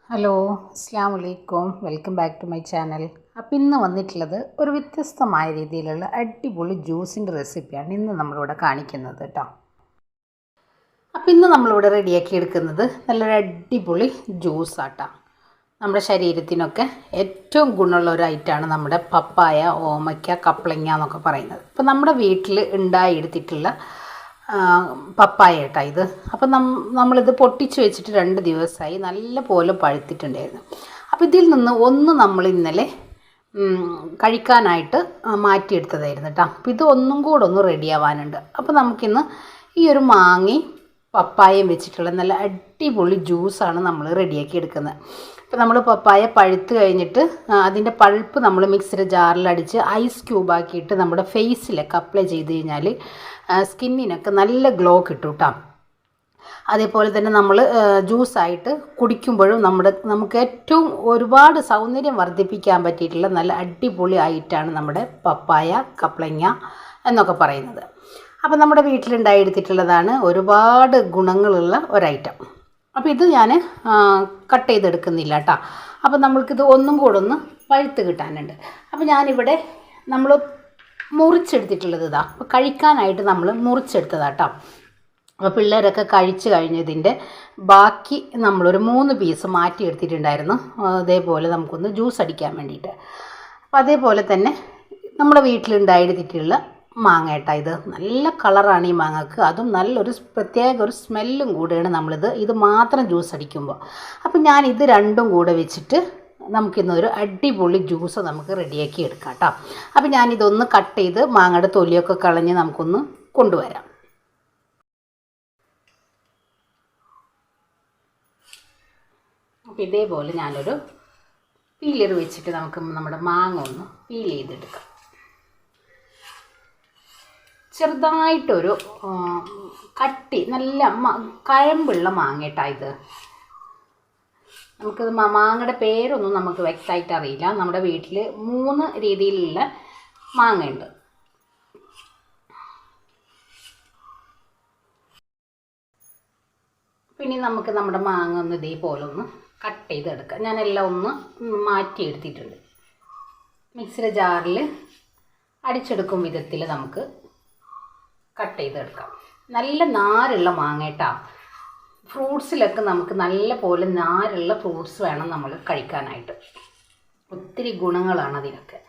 Hello, അസ്സാം വലൈക്കും. Welcome back to my channel. അപ്പോൾ ഇന്ന് വന്നിട്ടുള്ളത് ഒരു വ്യത്യസ്തമായ രീതിയിലുള്ള അടിപൊളി ജ്യൂസിൻ്റെ റെസിപ്പിയാണ് ഇന്ന് നമ്മളിവിടെ കാണിക്കുന്നത് കേട്ടോ. അപ്പോൾ ഇന്ന് നമ്മളിവിടെ റെഡിയാക്കി എടുക്കുന്നത് നല്ലൊരു അടിപൊളി ജ്യൂസാട്ടോ. നമ്മുടെ ശരീരത്തിനൊക്കെ ഏറ്റവും ഗുണമുള്ള ഒരു ഐറ്റമാണ് നമ്മുടെ പപ്പായ, ഓമയ്ക്ക, കപ്ലങ്ങ എന്നൊക്കെ പറയുന്നത്. അപ്പോൾ നമ്മുടെ വീട്ടിൽ ഉണ്ടായെടുത്തിട്ടുള്ള പപ്പായ കേട്ടോ ഇത്. അപ്പം നമ്മളിത് പൊട്ടിച്ച് വെച്ചിട്ട് 2 ദിവസമായി, നല്ല പോലെ പഴുത്തിട്ടുണ്ടായിരുന്നു. അപ്പോൾ ഇതിൽ നിന്ന് ഒന്ന് നമ്മൾ ഇന്നലെ കഴിക്കാനായിട്ട് മാറ്റിയെടുത്തതായിരുന്നു കേട്ടോ. അപ്പോൾ ഇത് ഒന്നും കൂടെ ഒന്ന് റെഡിയാവാനുണ്ട്. അപ്പോൾ നമുക്കിന്ന് ഈ ഒരു മാങ്ങയും പപ്പായയും വെച്ചിട്ടുള്ള നല്ല അടിപൊളി ജ്യൂസാണ് നമ്മൾ റെഡിയാക്കി എടുക്കുന്നത്. ഇപ്പോൾ നമ്മൾ പപ്പായ പഴുത്ത് കഴിഞ്ഞിട്ട് അതിൻ്റെ പൾപ്പ് നമ്മൾ മിക്സിയുടെ ജാറിലടിച്ച് ഐസ് ക്യൂബാക്കിയിട്ട് നമ്മുടെ ഫേസിലൊക്കെ അപ്ലൈ ചെയ്ത് കഴിഞ്ഞാൽ സ്കിന്നിനൊക്കെ നല്ല ഗ്ലോ കിട്ടും കേട്ടോ. അതേപോലെ തന്നെ നമ്മൾ ജ്യൂസായിട്ട് കുടിക്കുമ്പോഴും നമുക്ക് ഏറ്റവും ഒരുപാട് സൗന്ദര്യം വർദ്ധിപ്പിക്കാൻ പറ്റിയിട്ടുള്ള നല്ല അടിപൊളി ഐറ്റമാണ് നമ്മുടെ പപ്പായ, കപ്ലങ്ങ എന്നൊക്കെ പറയുന്നത്. അപ്പോൾ നമ്മുടെ വീട്ടിലുണ്ടായെടുത്തിട്ടുള്ളതാണ്, ഒരുപാട് ഗുണങ്ങളുള്ള ഒരൈറ്റം. അപ്പോൾ ഇത് ഞാൻ കട്ട് ചെയ്തെടുക്കുന്നില്ല കേട്ടോ. അപ്പോൾ നമ്മൾക്കിത് ഒന്നും കൂടെ ഒന്ന് പഴുത്ത് കിട്ടാനുണ്ട്. അപ്പോൾ ഞാനിവിടെ നമ്മൾ മുറിച്ചെടുത്തിട്ടുള്ളത് ഇതാ. അപ്പോൾ കഴിക്കാനായിട്ട് നമ്മൾ മുറിച്ചെടുത്തതാട്ടോ. അപ്പോൾ പിള്ളേരൊക്കെ കഴിച്ച് കഴിഞ്ഞതിൻ്റെ ബാക്കി നമ്മളൊരു 3 പീസ് മാറ്റിയെടുത്തിട്ടുണ്ടായിരുന്നു, അതേപോലെ നമുക്കൊന്ന് ജ്യൂസ് അടിക്കാൻ വേണ്ടിയിട്ട്. അപ്പോൾ അതേപോലെ തന്നെ നമ്മുടെ വീട്ടിലുണ്ടായെടുത്തിട്ടുള്ള മാങ്ങ കേട്ടോ. ഇത് നല്ല കളറാണ് ഈ മാങ്ങക്ക്, അതും നല്ലൊരു പ്രത്യേക ഒരു സ്മെല്ലും കൂടെയാണ് ഇത് മാത്രം ജ്യൂസ് അടിക്കുമ്പോൾ. അപ്പം ഞാൻ ഇത് രണ്ടും കൂടെ വെച്ചിട്ട് നമുക്കിന്നൊരു അടിപൊളി ജ്യൂസ് നമുക്ക് റെഡിയാക്കി എടുക്കാം കേട്ടോ. അപ്പം ഞാനിതൊന്ന് കട്ട് ചെയ്ത് മാങ്ങയുടെ തൊലിയൊക്കെ കളഞ്ഞ് നമുക്കൊന്ന് കൊണ്ടുവരാം. അപ്പോൾ ഇതേപോലെ ഞാനൊരു പീലർ വെച്ചിട്ട് നമുക്ക് നമ്മുടെ മാങ്ങ ഒന്ന് പീൽ ചെയ്തെടുക്കാം. ചെറുതായിട്ടൊരു കട്ടി നല്ല കഴമ്പുള്ള മാങ്ങേട്ടാ ഇത്. നമുക്കിത് മാങ്ങയുടെ പേരൊന്നും നമുക്ക് വ്യക്തമായിട്ട് അറിയില്ല. നമ്മുടെ വീട്ടിൽ 3 രീതിയിലുള്ള മാങ്ങയുണ്ട്. പിന്നെ നമുക്ക് നമ്മുടെ മാങ്ങ ഒന്ന് ഇതേപോലെ ഒന്ന് കട്ട് ചെയ്തെടുക്കാം. ഞാനെല്ലാം ഒന്ന് മാറ്റിയെടുത്തിട്ടുണ്ട്. മിക്സിയുടെ ജാറിൽ അടിച്ചെടുക്കും വിധത്തിൽ നമുക്ക് കട്ട് ചെയ്തെടുക്കാം. നല്ല നാരുള്ള മാങ്ങ കേട്ടോ. ഫ്രൂട്ട്സിലൊക്കെ നമുക്ക് നല്ല പോലെ നാരുള്ള ഫ്രൂട്ട്സ് വേണം നമ്മൾ കഴിക്കാനായിട്ട്. ഒത്തിരി ഗുണങ്ങളാണ് അതിനൊക്കെ.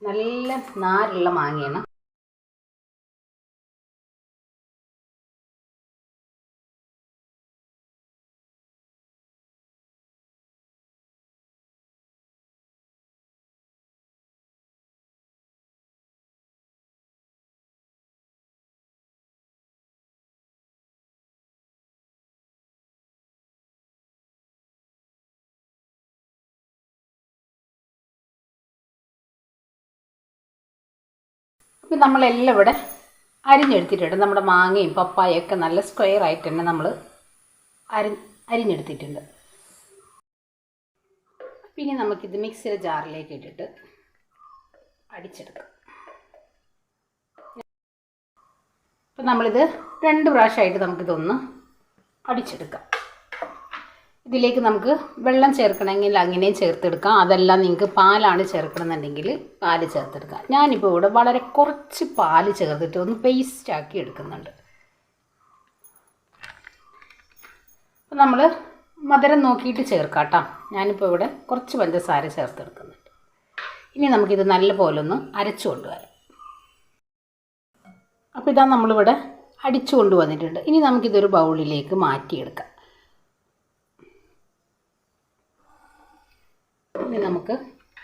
നല്ല നാരുള്ള മാങ്ങയാണ്. ഇപ്പം നമ്മളെല്ലാം ഇവിടെ അരിഞ്ഞെടുത്തിട്ടുണ്ട്. നമ്മുടെ മാങ്ങയും പപ്പായൊക്കെ നല്ല സ്ക്വയർ ആയിട്ട് തന്നെ നമ്മൾ അരിഞ്ഞെടുത്തിട്ടുണ്ട്. പിന്നെ നമുക്കിത് മിക്സിയുടെ ജാറിലേക്ക് ഇട്ടിട്ട് അടിച്ചെടുക്കാം. അപ്പം നമ്മളിത് 2 പ്രാവശ്യമായിട്ട് നമുക്കിതൊന്ന് അടിച്ചെടുക്കാം. ഇതിലേക്ക് നമുക്ക് വെള്ളം ചേർക്കണമെങ്കിൽ അങ്ങനെയും ചേർത്തെടുക്കാം. അതെല്ലാം നിങ്ങൾക്ക് പാലാണ് ചേർക്കണമെന്നുണ്ടെങ്കിൽ പാല് ചേർത്തെടുക്കാം. ഞാനിപ്പോൾ ഇവിടെ വളരെ കുറച്ച് പാല് ചേർത്തിട്ട് ഒന്ന് പേസ്റ്റാക്കി എടുക്കുന്നുണ്ട്. അപ്പോൾ നമ്മൾ മധുരം നോക്കിയിട്ട് ചേർക്കാം കേട്ടോ. ഞാനിപ്പോൾ ഇവിടെ കുറച്ച് പഞ്ചസാര ചേർത്തെടുക്കുന്നുണ്ട്. ഇനി നമുക്കിത് നല്ല പോലെ ഒന്ന് അരച്ചു കൊണ്ടുവരാം. അപ്പോൾ ഇതാ നമ്മളിവിടെ അടിച്ചു കൊണ്ടുവന്നിട്ടുണ്ട്. ഇനി നമുക്കിതൊരു ബൗളിലേക്ക് മാറ്റിയെടുക്കാം. ഇനി നമുക്ക്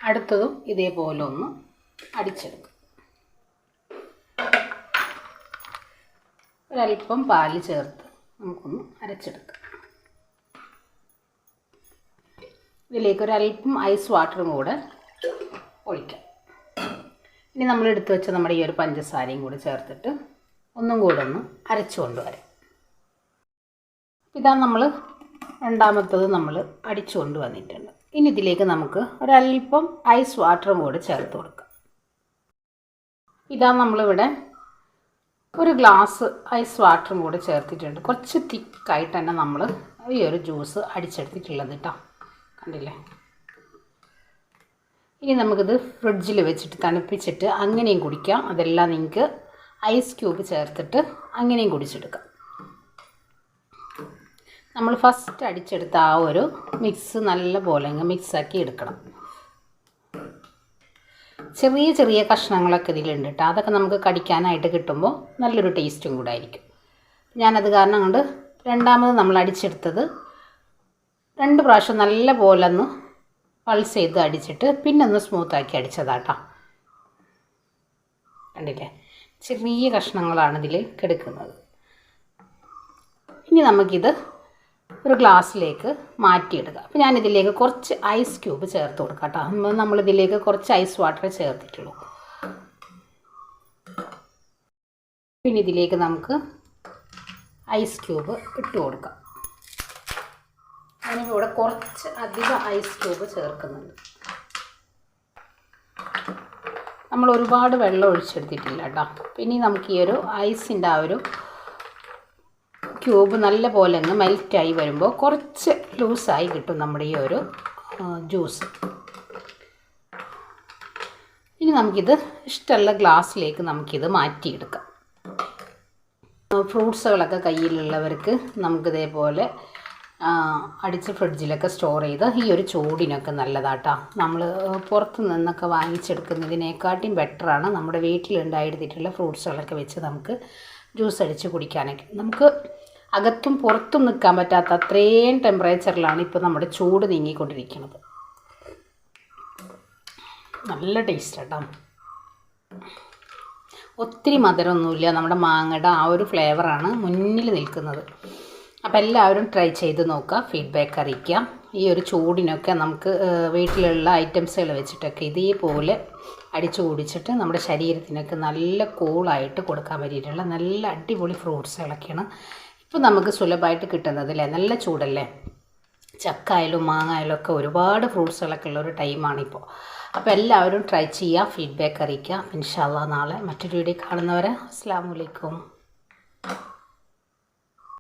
അടുത്തതും ഇതേപോലെ ഒന്ന് അടിച്ചെടുക്കാം. ഒരല്പം പാല് ചേർത്ത് നമുക്കൊന്ന് അരച്ചെടുക്കാം. ഇതിലേക്ക് ഒരല്പം ഐസ് വാട്ടറും കൂടെ ഒഴിക്കാം. ഇനി നമ്മൾ എടുത്തു വെച്ച നമ്മുടെ ഈ ഒരു പഞ്ചസാരയും കൂടി ചേർത്തിട്ട് ഒന്നും കൂടെ ഒന്ന് അരച്ചു കൊണ്ടുവരാം. ഇതാ നമ്മൾ രണ്ടാമത്തത് നമ്മൾ അടിച്ചു കൊണ്ടുവന്നിട്ടുണ്ട്. ഇനി ഇതിലേക്ക് നമുക്ക് ഒരല്പം ഐസ് വാട്ടറും കൂടി ചേർത്ത് കൊടുക്കാം. ഇതാ നമ്മളിവിടെ 1 ഗ്ലാസ് ഐസ് വാട്ടറും കൂടി ചേർത്തിട്ടുണ്ട്. കുറച്ച് തിക്കായിട്ട് തന്നെ നമ്മൾ ഈ ഒരു ജ്യൂസ് അടിച്ചെടുത്തിട്ടുള്ളത് കേട്ടോ. കണ്ടില്ലേ. ഇനി നമുക്കിത് ഫ്രിഡ്ജിൽ വെച്ചിട്ട് തണുപ്പിച്ചിട്ട് അങ്ങനെയും കുടിക്കാം. അതെല്ലാം നിങ്ങൾക്ക് ഐസ് ക്യൂബ് ചേർത്തിട്ട് അങ്ങനെയും കുടിച്ചെടുക്കാം. നമ്മൾ ഫസ്റ്റ് അടിച്ചെടുത്ത ആ ഒരു മിക്സ് നല്ല പോലെ മിക്സാക്കി എടുക്കണം. ചെറിയ ചെറിയ കഷ്ണങ്ങളൊക്കെ ഇതിലുണ്ട് കേട്ടോ. അതൊക്കെ നമുക്ക് കടിക്കാനായിട്ട് കിട്ടുമ്പോൾ നല്ലൊരു ടേസ്റ്റും കൂടെ ആയിരിക്കും. ഞാനത് കാരണം കൊണ്ട് രണ്ടാമത് നമ്മൾ അടിച്ചെടുത്തത് 2 പ്രാവശ്യം നല്ല പോലെ ഒന്ന് പൾസ് ചെയ്ത് അടിച്ചിട്ട് പിന്നെ ഒന്ന് സ്മൂത്താക്കി അടിച്ചതാട്ടോ. കണ്ടില്ലേ, ചെറിയ കഷ്ണങ്ങളാണ് ഇതിൽ കിടക്കുന്നത്. ഇനി നമുക്കിത് ഒരു ഗ്ലാസ്സിലേക്ക് മാറ്റിയിടുക. അപ്പോൾ ഞാനിതിലേക്ക് കുറച്ച് ഐസ് ക്യൂബ് ചേർത്ത് കൊടുക്കാം കേട്ടോ. നമ്മളിതിലേക്ക് കുറച്ച് ഐസ് വാട്ടർ ചേർത്തിട്ടുള്ളൂ. പിന്നെ ഇതിലേക്ക് നമുക്ക് ഐസ് ക്യൂബ് ഇട്ട് കൊടുക്കാം. ഞാനിവിടെ കുറച്ച് അധികം ഐസ് ക്യൂബ് ചേർക്കുന്നുണ്ട്. നമ്മൾ ഒരുപാട് വെള്ളം ഒഴിച്ചെടുത്തിട്ടില്ല കേട്ടോ. പിന്നെ നമുക്ക് ഈ ഒരു ഐസിൻ്റെ ആ ഒരു ക്യൂബ് നല്ല പോലെ ഒന്ന് മെൽറ്റായി വരുമ്പോൾ കുറച്ച് ലൂസായി കിട്ടും നമ്മുടെ ഈ ഒരു ജ്യൂസ്. ഇനി നമുക്കിത് ഇഷ്ടമുള്ള ഗ്ലാസ്സിലേക്ക് നമുക്കിത് മാറ്റിയെടുക്കാം. ഫ്രൂട്ട്സുകളൊക്കെ കയ്യിലുള്ളവർക്ക് നമുക്കിതേപോലെ അടിച്ച് ഫ്രിഡ്ജിലൊക്കെ സ്റ്റോർ ചെയ്ത് ഈ ഒരു ചൂടിനൊക്കെ നല്ലതാട്ടോ. നമ്മൾ പുറത്ത് നിന്നൊക്കെ വാങ്ങിച്ചെടുക്കുന്നതിനേക്കാട്ടിയും ബെറ്ററാണ് നമ്മുടെ വീട്ടിലുണ്ടായിരുന്നിട്ടുള്ള ഫ്രൂട്ട്സുകളൊക്കെ വെച്ച് നമുക്ക് ജ്യൂസ് അടിച്ച് കുടിക്കാനൊക്കെ. നമുക്ക് അകത്തും പുറത്തും നിൽക്കാൻ പറ്റാത്ത അത്രയും ടെമ്പറേച്ചറിലാണ് ഇപ്പോൾ നമ്മുടെ ചൂട് നീങ്ങിക്കൊണ്ടിരിക്കുന്നത്. നല്ല ടേസ്റ്റ് കേട്ടോ. ഒത്തിരി മധുരമൊന്നുമില്ല, നമ്മുടെ മാങ്ങയുടെ ആ ഒരു ഫ്ലേവറാണ് മുന്നിൽ നിൽക്കുന്നത്. അപ്പോൾ എല്ലാവരും ട്രൈ ചെയ്ത് നോക്കുക, ഫീഡ്ബാക്ക് അറിയിക്കാം. ഈ ഒരു ചൂടിനൊക്കെ നമുക്ക് വീട്ടിലുള്ള ഐറ്റംസുകൾ വെച്ചിട്ടൊക്കെ ഇതേപോലെ അടിച്ചു കുടിച്ചിട്ട് നമ്മുടെ ശരീരത്തിനൊക്കെ നല്ല കൂളായിട്ട് കൊടുക്കാൻ പറ്റിയിട്ടുള്ള നല്ല അടിപൊളി ഫ്രൂട്ട്സുകളൊക്കെയാണ് ഇപ്പോൾ നമുക്ക് സുലഭമായിട്ട് കിട്ടുന്നത് അല്ലേ. നല്ല ചൂടല്ലേ, ചക്കായാലും മാങ്ങായാലും ഒക്കെ ഒരുപാട് ഫ്രൂട്ട്സുകളൊക്കെ ഉള്ളൊരു ടൈമാണിപ്പോൾ. അപ്പോൾ എല്ലാവരും ട്രൈ ചെയ്യുക, ഫീഡ്ബാക്ക് അറിയിക്കുക. ഇൻഷാ അല്ലാഹ് നാളെ മറ്റൊരു വീഡിയോ കാണുന്നവരെ അസ്സലാമു അലൈക്കും.